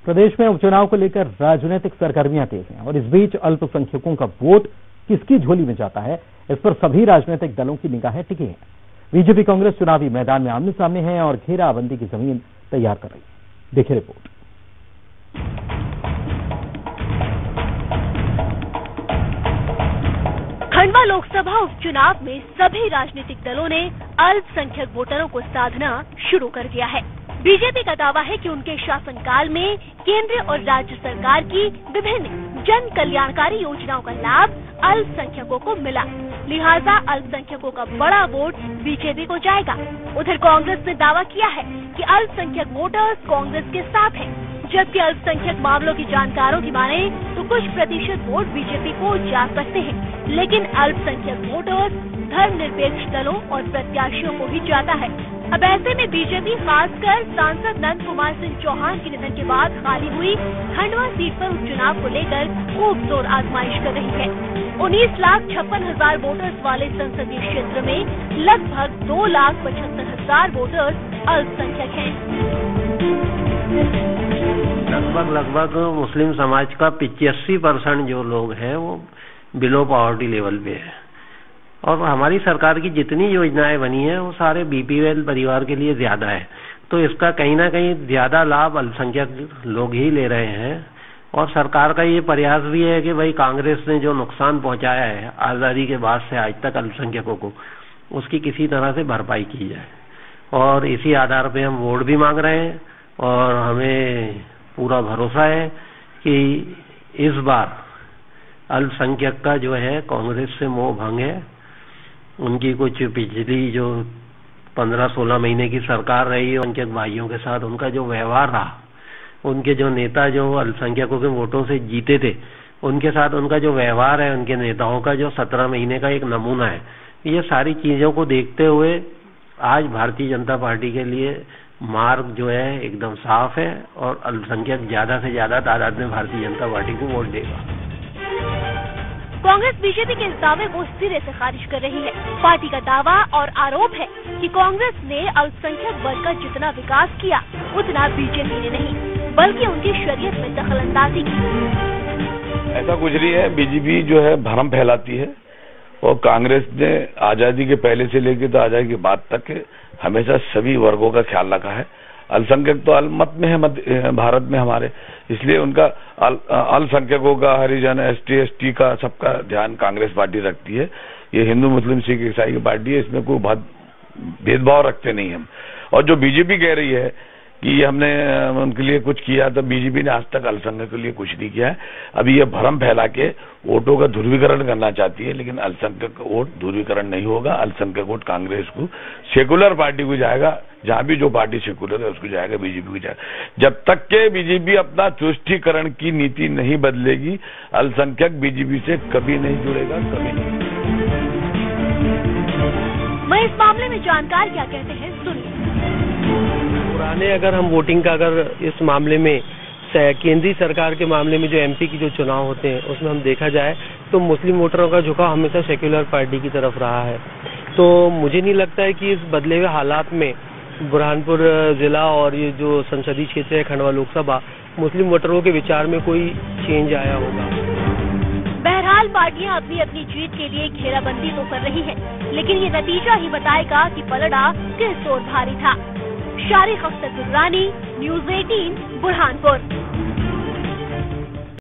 प्रदेश में उपचुनाव को लेकर राजनीतिक सरगर्मियां तेज हैं और इस बीच अल्पसंख्यकों का वोट किसकी झोली में जाता है, इस पर सभी राजनीतिक दलों की निगाहें टिकी हैं। बीजेपी कांग्रेस चुनावी मैदान में आमने सामने है और घेराबंदी की जमीन तैयार कर रही है। देखिए रिपोर्ट। खंडवा लोकसभा उपचुनाव में सभी राजनीतिक दलों ने अल्पसंख्यक वोटरों को साधना शुरू कर दिया है। बीजेपी का दावा है कि उनके शासनकाल में केंद्र और राज्य सरकार की विभिन्न जन कल्याणकारी योजनाओं का लाभ अल्पसंख्यकों को मिला, लिहाजा अल्पसंख्यकों का बड़ा वोट बीजेपी को जाएगा। उधर कांग्रेस ने दावा किया है कि अल्पसंख्यक वोटर्स कांग्रेस के साथ हैं, जबकि अल्पसंख्यक मामलों की जानकारों की माने तो कुछ प्रतिशत वोट बीजेपी को जा सकते हैं, लेकिन अल्पसंख्यक वोटर्स धर्मनिरपेक्ष दलों और प्रत्याशियों को भी जाता है। अब ऐसे में बीजेपी खासकर सांसद नंद कुमार सिंह चौहान के निधन के बाद खाली हुई खंडवा सीट पर उपचुनाव को लेकर खूब जोर आजमाइश कर रही है। 19,56,000 वोटर्स वाले संसदीय क्षेत्र में लगभग 2,75,000 वोटर्स अल्पसंख्यक हैं। लगभग मुस्लिम समाज का 85% जो लोग हैं वो बिलो पॉवर्टी लेवल पे है और हमारी सरकार की जितनी योजनाएं बनी है वो सारे बीपीएल परिवार के लिए ज्यादा है, तो इसका कहीं ना कहीं ज्यादा लाभ अल्पसंख्यक लोग ही ले रहे हैं। और सरकार का ये प्रयास भी है कि भाई कांग्रेस ने जो नुकसान पहुंचाया है आजादी के बाद से आज तक अल्पसंख्यकों को, उसकी किसी तरह से भरपाई की जाए और इसी आधार पे हम वोट भी मांग रहे हैं और हमें पूरा भरोसा है कि इस बार अल्पसंख्यक का जो है कांग्रेस से मोह भंग है। उनकी कुछ पिछली जो 15-16 महीने की सरकार रही, अल्पसंख्यक भाइयों के साथ उनका जो व्यवहार रहा, उनके जो नेता जो अल्पसंख्यकों के वोटों से जीते थे, उनके साथ उनका जो व्यवहार है, उनके नेताओं का जो 17 महीने का एक नमूना है, ये सारी चीजों को देखते हुए आज भारतीय जनता पार्टी के लिए मार्ग जो है एकदम साफ है और अल्पसंख्यक ज्यादा से ज्यादा तादाद में भारतीय जनता पार्टी को वोट देगा। कांग्रेस बीजेपी के इस दावे को सिरे से खारिज कर रही है। पार्टी का दावा और आरोप है कि कांग्रेस ने अल्पसंख्यक वर्ग का जितना विकास किया उतना बीजेपी ने नहीं, बल्कि उनकी शरीयत में दखलंदाजी की। ऐसा कुछ नहीं है, बीजेपी जो है भ्रम फैलाती है और कांग्रेस ने आजादी के पहले से लेकर तो आजादी के बाद तक हमेशा सभी वर्गों का ख्याल रखा है। अल्पसंख्यक तो अल्पमत में है भारत में हमारे, इसलिए उनका अल्पसंख्यकों का, हरिजन, एसटी का सबका ध्यान कांग्रेस पार्टी रखती है। ये हिंदू मुस्लिम सिख ईसाई की पार्टी है, इसमें कोई भेदभाव रखते नहीं हम। और जो बीजेपी कह रही है कि हमने उनके लिए कुछ किया, तो बीजेपी ने आज तक अल्पसंख्यक के लिए कुछ नहीं किया है। अभी ये भ्रम फैला के वोटों का ध्रुवीकरण करना चाहती है, लेकिन अल्पसंख्यक वोट ध्रुवीकरण नहीं होगा। अल्पसंख्यक वोट कांग्रेस को, सेकुलर पार्टी को जाएगा, जहां भी जो पार्टी सेकुलर है उसको जाएगा, बीजेपी को जाएगा। जब तक के बीजेपी अपना तुष्टीकरण की नीति नहीं बदलेगी, अल्पसंख्यक बीजेपी से कभी नहीं जुड़ेगा, कभी नहीं। मैं इस मामले में जानकार क्या कहते हैं सुनिए। पुराने अगर हम वोटिंग का अगर इस मामले में केंद्रीय सरकार के मामले में जो एमपी की जो चुनाव होते हैं उसमें हम देखा जाए तो मुस्लिम वोटरों का झुकाव हमेशा सेक्युलर पार्टी की तरफ रहा है। तो मुझे नहीं लगता है कि इस बदले हुए हालात में बुरहानपुर जिला और ये जो संसदीय क्षेत्र है खंडवा लोकसभा, मुस्लिम वोटरों के विचार में कोई चेंज आया होगा। बहरहाल पार्टियां अपनी अपनी जीत के लिए घेराबंदी तो कर रही है, लेकिन ये नतीजा ही बताएगा कि पलड़ा किस ओर भारी था। शारिक अख्तर दुर्रानी, न्यूज़ 18, बुरहानपुर।